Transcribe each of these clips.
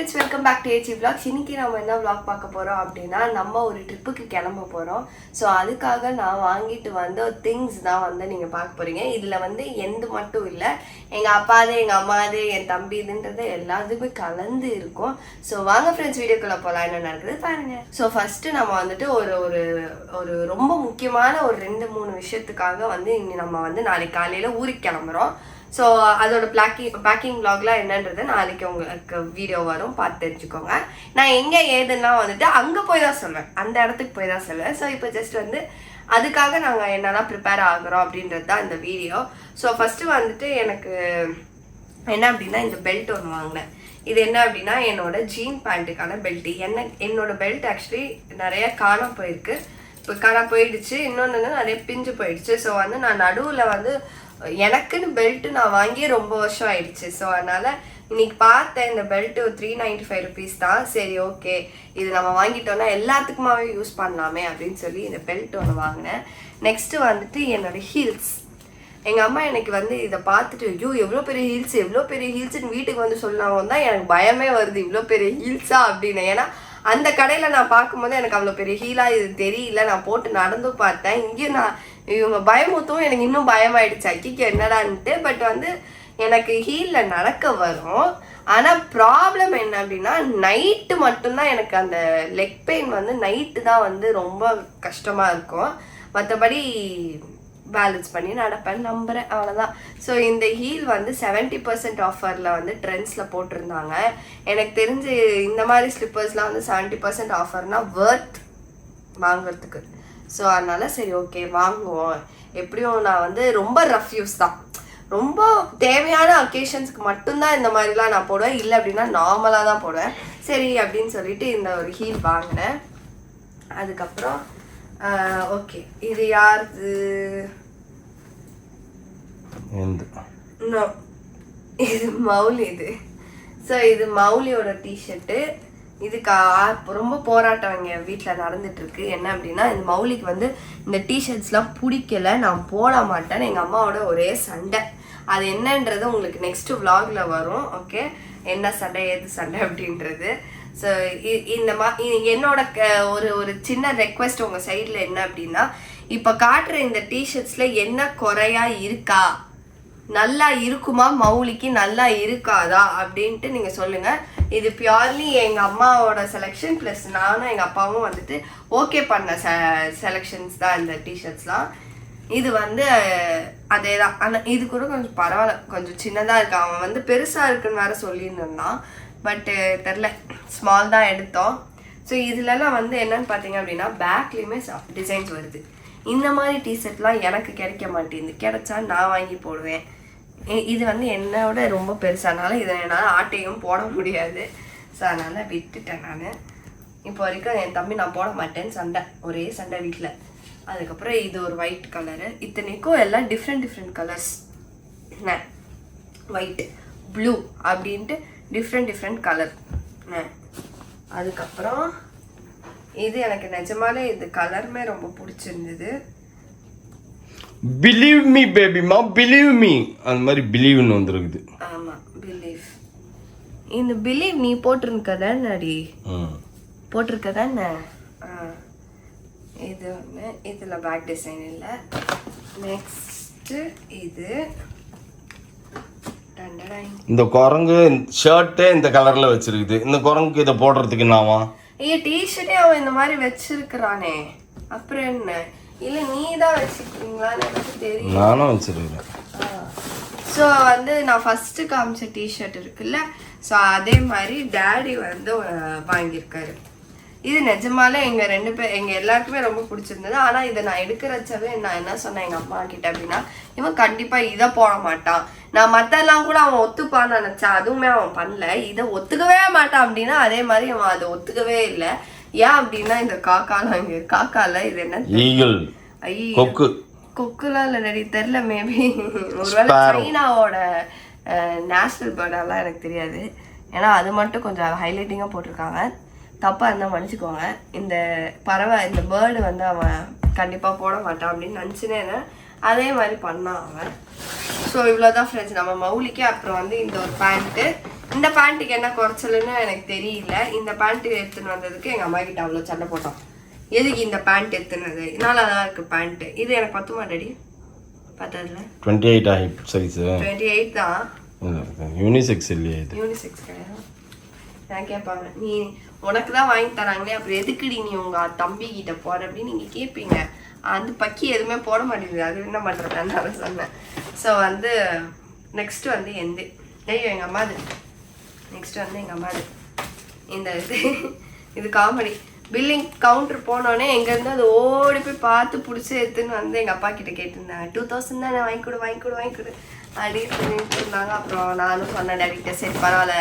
friends, welcome back to AG Vlogs. இன்னைக்கு நாம என்ன vlog பார்க்க போறோம் அப்படினா நம்ம ஒரு ட்ரிப்புக்கு கிளம்ப போறோம். சோ அதுக்காக நான் வாங்கிட்டு வந்த things தான் வந்து நீங்க பார்க்க போறீங்க. இதுல வந்து எந்த மட்டும் இல்ல, எங்க அப்பாதே, எங்க அம்மாதே, என் தம்பிதுன்றது எல்லாத்துமே கலந்து இருக்கும். சோ வாங்க friends, வீடியோக்குள்ள போலாம். என்ன நடக்குது பாருங்க. சோ ஃபர்ஸ்ட் நம்ம வந்துட்டு ஒரு ரொம்ப முக்கியமான ஒரு 2-3 விஷயத்துக்காக வந்து இன்னைக்கு நம்ம வந்து நாளைக்கு காலையில ஊருக்கு கிளம்புறோம். ஸோ அதோட பேக்கிங் vlogலாம் என்னன்றது நாளைக்கு உங்களுக்கு வீடியோ வரும், பார்த்து தெரிஞ்சுக்கோங்க. நான் எங்கே ஏதுன்னா வந்துட்டு அங்கே போய் தான் சொல்லுவேன், அந்த இடத்துக்கு போய் தான் சொல்லுவேன். ஸோ இப்போ ஜஸ்ட் வந்து அதுக்காக நாங்கள் என்னெல்லாம் ப்ரிப்பேர் ஆகுறோம் அப்படின்றது தான் இந்த வீடியோ. ஸோ ஃபஸ்ட்டு வந்துட்டு எனக்கு என்ன அப்படின்னா இந்த பெல்ட் ஒன்று வாங்கினேன். இது என்ன அப்படின்னா என்னோட ஜீன் பேண்ட்டுக்கான பெல்ட்டு. என்னோட பெல்ட் ஆக்சுவலி நிறைய காணாம போயிருக்கு, இப்போ காணாம போயிடுச்சு. இன்னொன்று நிறைய பிஞ்சு போயிடுச்சு. ஸோ வந்து நான் நடுவில் வந்து எனக்குன்னு பெல்ட்டு நான் வாங்கி ரொம்ப வருஷம் ஆயிடுச்சு. ஸோ அதனால் இன்னைக்கு பார்த்தேன், இந்த பெல்ட்டு 395 rupees தான். சரி ஓகே, இது நம்ம வாங்கிட்டோம்னா எல்லாத்துக்குமாவே யூஸ் பண்ணலாமே அப்படின்னு சொல்லி இந்த பெல்ட் ஒன்று வாங்கினேன். நெக்ஸ்ட்டு வந்துட்டு என்னோடய ஹீல்ஸ். எங்கள் அம்மா எனக்கு வந்து இதை பார்த்துட்டு, ஐயோ எவ்வளோ பெரிய ஹீல்ஸ், எவ்வளோ பெரிய ஹீல்ஸுன்னு வீட்டுக்கு வந்து சொன்னாங்க தான் எனக்கு பயமே வருது, இவ்வளோ பெரிய ஹீல்ஸா அப்படின்னு. ஏன்னா அந்த கடையில் நான் பார்க்கும்போது எனக்கு அவ்வளோ பெரிய ஹீலாக இது தெரியல. நான் போட்டு நடந்து பார்த்தேன். இங்கேயும் நான் இவங்க பயமுத்தும் எனக்கு இன்னும் பயமாயிடுச்சு, அக்கிக்கு என்னடான்ட்டு. பட் வந்து எனக்கு ஹீலில் நடக்க வரும். ஆனால் ப்ராப்ளம் என்ன அப்படின்னா நைட்டு மட்டும்தான் எனக்கு அந்த லெக் பெயின் வந்து நைட்டு தான் வந்து ரொம்ப கஷ்டமாக இருக்கும். மற்றபடி பேலன்ஸ் பண்ணி நடப்பேன் நம்புகிறேன், அவ்வளோதான். ஸோ இந்த ஹீல் வந்து 70% ஆஃபரில் வந்து ட்ரெண்ட்ஸில் போட்டிருந்தாங்க. எனக்கு தெரிஞ்சு இந்த மாதிரி ஸ்லிப்பர்ஸ்லாம் வந்து 70% ஆஃபர்னால் வர்த் வாங்குறதுக்கு. ஸோ அதனால் சரி ஓகே வாங்குவோம். எப்படியும் நான் வந்து ரொம்ப ரஃப் யூஸ் தான், ரொம்ப தேவையான அக்கேஷன்ஸ்க்கு மட்டும்தான் இந்த மாதிரிலாம் நான் போடுவேன், இல்லை அப்படின்னா நார்மலாக தான் போடுவேன். சரி அப்படின்னு சொல்லிட்டு இந்த ஒரு ஹீல் வாங்கினேன். அதுக்கப்புறம் ஓகே, இது யாருது? இது மௌலி. இது ஸோ இது மௌலியோட டிஷர்ட்டு. இதுக்கு ரொம்ப போராட்டம் இங்கே வீட்டில் நடந்துட்டுருக்கு. என்ன அப்படின்னா இந்த மௌலிக்கு வந்து இந்த டிஷர்ட்ஸ்லாம் பிடிக்கல, நான் போட மாட்டேன்னு எங்கள் அம்மாவோட ஒரே சண்டை. அது என்னன்றது உங்களுக்கு நெக்ஸ்ட்டு vlogல வரும். ஓகே, என்ன சண்டை ஏது சண்டை அப்படின்றது. ஸோ என்னோட ஒரு சின்ன ரெக்வெஸ்ட் உங்கள் சைடில் என்ன அப்படின்னா, இப்போ காட்டுற இந்த டிஷர்ட்ஸில் என்ன குறையா இருக்கா, நல்லா இருக்குமா, மௌலிக்கு நல்லா இருக்காதா அப்படின்ட்டு நீங்கள் சொல்லுங்கள். இது பியூர்லி எங்கள் அம்மாவோட செலெக்ஷன் ப்ளஸ் நானும் எங்கள் அப்பாவும் வந்துட்டு ஓகே பண்ண செலெக்ஷன்ஸ் தான் இந்த டிஷர்ட்ஸ்லாம். இது வந்து அதே தான், ஆனால் இது கூட கொஞ்சம் பரவாயில்ல, கொஞ்சம் சின்னதாக இருக்கு. அவன் வந்து பெருசாக இருக்குன்னு வேறு சொல்லியிருந்தான், பட்டு தெரில, ஸ்மால் தான் எடுத்தோம். ஸோ இதுலலாம் வந்து என்னன்னு பார்த்தீங்க அப்படின்னா பேக்லேயுமே டிசைன்ஸ் வருது. இந்த மாதிரி டிஷர்ட்லாம் எனக்கு கிடைக்க மாட்டேங்குது, கிடைச்சா நான் வாங்கி போடுவேன். இது வந்து என்னோட ரொம்ப பெருசானால இதை என்னால் ஆட்டையும் போட முடியாது. ஸோ அதனால் விட்டுட்டேன் நான். இப்போ வரைக்கும் என் தம்பி நான் போட மாட்டேன்னு சண்டை, ஒரே சண்டை வீட்டில். அதுக்கப்புறம் இது ஒரு ஒயிட் கலரு. இத்தனைக்கும் எல்லாம் டிஃப்ரெண்ட் கலர்ஸ், என்ன ஒயிட்டு ப்ளூ அப்படின்ட்டு டிஃப்ரெண்ட் கலர். அதுக்கப்புறம் இது எனக்கு நிஜமாலே இது கலருமே ரொம்ப பிடிச்சிருந்தது. பிலீவ் மீ பேபிமா, பிலீவ் மீ, அந்த மாதிரி பிலீவ்னு வந்துருக்குது. ஆமாம், பிலீவ். இந்த பிலீவ் நீ போட்டிருக்கதானடி, போட்டிருக்கதானே. இது ஒன்று, இதில் பேக் டிசைன் இல்லை. நெக்ஸ்ட்டு இது இந்த குரங்கு ஷர்ட்டே இந்த கலர்ல வச்சிருக்குது. இந்த குரங்குக்கு இதை போடுறதுக்கு என்னவா? டிஷர்ட்டே அவன் இந்த மாதிரி வச்சிருக்கிறானே, அப்புறம் என்ன? இல்ல நீ தான் வச்சிருக்கீங்களான்னு எனக்கு தெரியும். நானும் வச்சிருக்கேன். ஸோ வந்து நான் ஃபர்ஸ்ட் காமிச்ச டிஷர்ட் இருக்குல்ல, ஸோ அதே மாதிரி டேடி வந்து வாங்கியிருக்காரு. இது நிஜமாலே எங்கள் எல்லாருக்குமே ரொம்ப பிடிச்சிருந்தது. ஆனால் இதை நான் எடுக்கிறச்சவே நான் என்ன சொன்னேன் எங்கள் அம்மா கிட்ட அப்படின்னா, இவன் கண்டிப்பாக இதை போட மாட்டான். நான் மற்றெல்லாம் கூட அவன் ஒத்துப்பான்னு நினச்சேன், அதுவுமே அவன் பண்ணல. இதை ஒத்துக்கவே மாட்டான் அப்படின்னா அதே மாதிரி அவன் அதை ஒத்துக்கவே இல்லை. ஏன் அப்படின்னா இந்த காக்காலாம் இங்கே காக்கால இது என்ன, ஈகிள், கொக்கு. கொக்குலாம் இல்லை ரெடி தெரில, மேபி ஒருவேளை சைனாவோட நேஷ்னல் பேர்டெல்லாம் எனக்கு தெரியாது. ஏன்னா அது மட்டும் கொஞ்சம் ஹைலைட்டிங்காக போட்டிருக்காங்க. தப்பாக இருந்தால் மன்னிச்சுக்கோங்க. இந்த பறவை, இந்த பேர்டு வந்து அவன் கண்டிப்பாக போட மாட்டான் அப்படின்னு நினச்சினேன்னு அதே மாதிரி பண்ணான் அவன். ஸோ இவ்வளோதான் ஃப்ரெண்ட்ஸ் நம்ம மௌலிக்கு. அப்புறம் வந்து இந்த ஒரு பேண்ட்டு, இந்த பேண்ட்டுக்கு என்ன குறைச்சலுன்னு எனக்கு தெரியல. இந்த பேண்ட்டு எடுத்துன்னு வந்ததுக்கு எங்கள் அம்மா கிட்ட அவ்வளோ சண்டை போட்டோம். எதுக்கு இந்த பேண்ட் எடுத்துனது, நல்லா தான் இருக்குது பேண்ட்டு. இது எனக்கு பத்து மாட்டடி பார்த்ததுல 28 ஹைட் சைஸ் 28 தான். யூனிசெக்ஸ் இல்லையா இது? யூனிசெக்ஸ் கிடையாது. நான் கேட்பாங்க, நீ உனக்கு தான் வாங்கி தராங்களே அப்புறம் எதுக்குடி நீ உங்கள் தம்பி கிட்ட போற அப்படின்னு நீங்கள் கேட்பீங்க. அந்த பக்கி எதுவுமே போட மாட்டேங்குது, அது என்ன பண்ணுறதுன்னு நான் சொன்னேன். ஸோ வந்து நெக்ஸ்ட் வந்து எங்கள் அம்மாது நெக்ஸ்ட் வந்து எங்கள் அம்மாது இந்த இது காமெடி. பில்லிங் கவுண்டர் போனோடனே எங்கேருந்து அது ஓடி போய் பார்த்து பிடிச்சி எடுத்துன்னு வந்து எங்கள் அப்பா கிட்ட கேட்டிருந்தாங்க. 2000 தானே, வாங்கி கொடு அப்படின்னு சொல்லிட்டு இருந்தாங்க. அப்புறம் நானும் சொன்னேன் டேடிக்கிட்ட, சரி பரவாயில்ல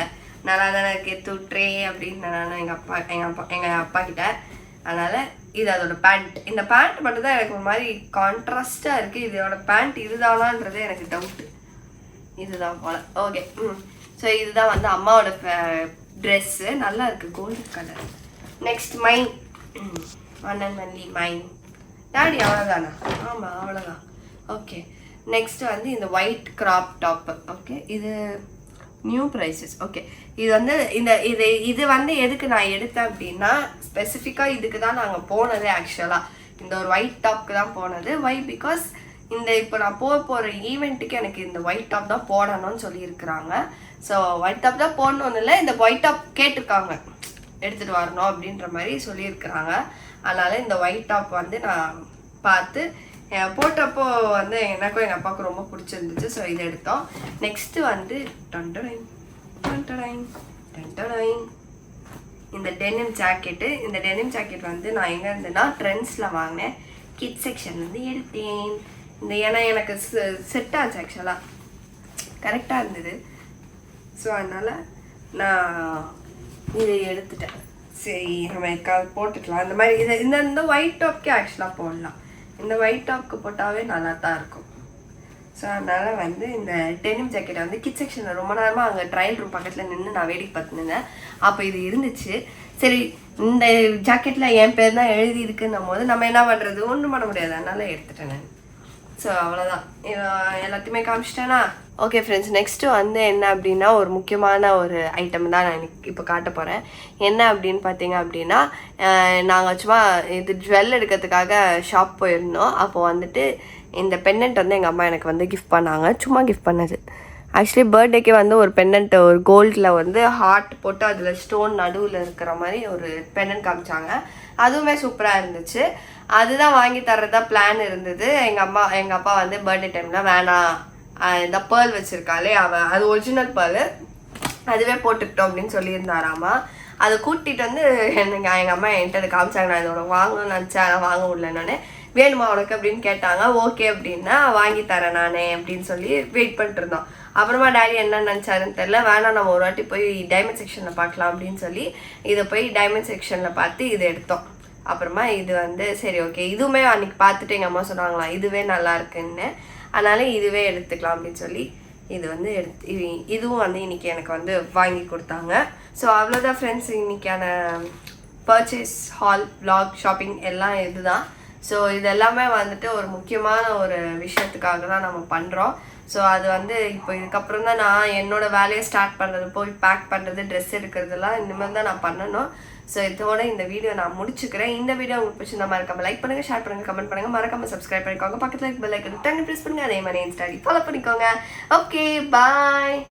நல்லா தானே இருக்கு எடுத்து விட்றே அப்படின்னு நானும் எங்கள் அப்பா கிட்ட. அதனால் இது அதோட பேண்ட். இந்த பேண்ட் மட்டும் தான் எனக்கு ஒரு மாதிரி கான்ட்ராஸ்டாக இருக்குது. இதோட பேண்ட் இதுதானான்றது எனக்கு டவுட்டு. இதுதான் போல். ஓகே. ஸோ இதுதான் வந்து அம்மாவோட ட்ரெஸ்ஸு. நல்லா இருக்குது, கோல்டு கலர். நெக்ஸ்ட் மைன், மன்னி மைன். டாடி அவ்வளோதானா? ஆமாம் அவ்வளோதான். ஓகே. நெக்ஸ்ட் வந்து இந்த ஒயிட் கிராப் டாப்பு. ஓகே, இது நியூ ப்ரைஸஸ். ஓகே, இது வந்து இது வந்து எதுக்கு நான் எடுத்தேன் அப்படின்னா, ஸ்பெசிஃபிக்காக இதுக்கு தான் நாங்கள் போனது. ஆக்சுவலாக இந்த ஒரு ஒயிட் டாப்க்கு தான் போனது. வை பிகாஸ் இப்போ நான் போகிற ஈவெண்ட்டுக்கு எனக்கு இந்த ஒயிட் டாப் தான் போடணும்னு சொல்லியிருக்கிறாங்க. ஸோ ஒயிட் டாப் தான் போடணும்னு இல்லை, இந்த ஒயிட் டாப் கேட்டிருக்காங்க எடுத்துகிட்டு வரணும் அப்படின்ற மாதிரி சொல்லியிருக்கிறாங்க. அதனால் இந்த ஒயிட் டாப் வந்து நான் பார்த்து போட்டப்போ வந்து எனக்கும் எங்கள் அப்பாவுக்கும் ரொம்ப பிடிச்சிருந்துச்சு. ஸோ இதை எடுத்தோம். நெக்ஸ்ட்டு வந்து இந்த டெனிம் ஜாக்கெட்டு. இந்த டெனிம் ஜாக்கெட் வந்து நான் எங்கே இருந்தேன்னா ட்ரெண்ட்ஸில் வாங்கினேன். கிட் செக்ஷன் வந்து எடுத்தேன். ஏன்னா எனக்கு செட் ஆச்சு, ஆக்சுவலாக கரெக்டாக இருந்தது. ஸோ அதனால் நான் இதை எடுத்துட்டேன். சரி நம்ம போட்டுக்கலாம். அந்த மாதிரி இந்த ஒயிட் டாப்க்கே ஆக்சுவலாக போடலாம். இந்த ஒயிட் டாப்க்கு போட்டாவே நல்லா தான் இருக்கும். ஸோ அதனால் வந்து இந்த டெனிம் ஜாக்கெட்டை வந்து கிட் செக்ஷனில் ரொம்ப நேரமாக அங்கே ட்ரையல் ரூம் பக்கத்தில் நின்று நான் வேடிக்கை பார்த்துருந்தேன். அப்போ இது இருந்துச்சு. சரி இந்த ஜாக்கெட்டில் என் பேர் தான் எழுதி இருக்குன்னும் போது நம்ம என்ன பண்ணுறது, ஒன்றும் பண்ண முடியாது. அதனால் எடுத்துட்டேன் நான். ஸோ அவ்வளோதான், எல்லாத்தையுமே காமிச்சிட்டேனா? ஓகே ஃப்ரெண்ட்ஸ், நெக்ஸ்ட்டு வந்து என்ன அப்படின்னா ஒரு முக்கியமான ஒரு ஐட்டம் தான் நான் இப்போ காட்ட போகிறேன். என்ன அப்படின்னு பார்த்தீங்க அப்படின்னா, நாங்கள் சும்மா இது ஜுவல் எடுக்கிறதுக்காக ஷாப் போயிருந்தோம். அப்போது வந்துட்டு இந்த பெண்டன்ட் வந்து எங்கள் அம்மா எனக்கு வந்து கிஃப்ட் பண்ணாங்க. சும்மா கிஃப்ட் பண்ணது. ஆக்சுவலி பர்த்டேக்கே வந்து ஒரு பெண்டன்ட், ஒரு கோல்டில் வந்து ஹார்ட் போட்டு அதில் ஸ்டோன் நடுவில் இருக்கிற மாதிரி ஒரு பெண்டன்ட் காமிச்சாங்க. அதுவுமே சூப்பராக இருந்துச்சு. அதுதான் வாங்கி தர்றதா பிளான் இருந்தது. எங்கள் அப்பா வந்து பர்த்டே டைமில் வேணாம், இந்த பேர்ல் வச்சுருக்காளே அது ஒரிஜினல் பேர்ல், அதுவே போட்டுக்கிட்டோம் அப்படின்னு சொல்லியிருந்தாராமா. அதை கூட்டிகிட்டு வந்து எங்கள் அம்மா என்கிட்ட அதை காமிச்சாங்க. நான் இதோட வாங்கணும்னு நினச்சேன், ஆனால் வாங்க முடியலன்னு. வேணுமா உனக்கு அப்படின்னு கேட்டாங்க. ஓகே அப்படின்னா வாங்கி தரேன் நானே அப்படின்னு சொல்லி வெயிட் பண்ணிட்டு இருந்தோம். அப்புறமா டேடி என்ன நினச்சாருன்னு தெரில, வேணாம் நம்ம ஒரு வாட்டி போய் டைமண்ட் செக்ஷனில் பார்க்கலாம் அப்படின்னு சொல்லி இதை போய் டைமண்ட் செக்ஷனில் பார்த்து இதை எடுத்தோம். அப்புறமா இது வந்து சரி ஓகே, இதுவுமே அன்றைக்கி பார்த்துட்டு எங்கள் அம்மா சொன்னாங்களாம் இதுவே நல்லா இருக்குன்னு, அதனால இதுவே எடுத்துக்கலாம் அப்படின்னு சொல்லி இது வந்து இதுவும் வந்து இன்றைக்கி எனக்கு வந்து வாங்கி கொடுத்தாங்க. ஸோ அவ்வளோதான் ஃப்ரெண்ட்ஸ், இன்றைக்கான பர்ச்சேஸ் ஹால் vlog ஷாப்பிங் எல்லாம் இதுதான். ஸோ இது எல்லாமே வந்துட்டு ஒரு முக்கியமான ஒரு விஷயத்துக்காக தான் நம்ம பண்ணுறோம். ஸோ அது வந்து இப்போ இதுக்கப்புறம் தான் நான் என்னோடய வேலையை ஸ்டார்ட் பண்ணுறது, போய் பேக் பண்ணுறது, ட்ரெஸ் எடுக்கிறதுலாம் இனிமேல் தான் நான் பண்ணணும். ஸோ இதோட இந்த வீடியோ நான் முடிச்சுக்கிறேன். இந்த வீடியோ உங்களுக்கு பிடிச்சிருந்தா மறக்காம லைக் பண்ணுங்கள், ஷேர் பண்ணுங்கள், கமெண்ட் பண்ணுங்கள், மறக்காம சப்ஸ்கிரைப் பண்ணிக்கோங்க. பக்கத்தில் பெல் ஐக்கன் ப்ரெஸ் பண்ணுங்கள். அதே மாதிரி இன்ஸ்டாடி ஃபாலோ பண்ணிக்கோங்க. ஓகே, பாய்.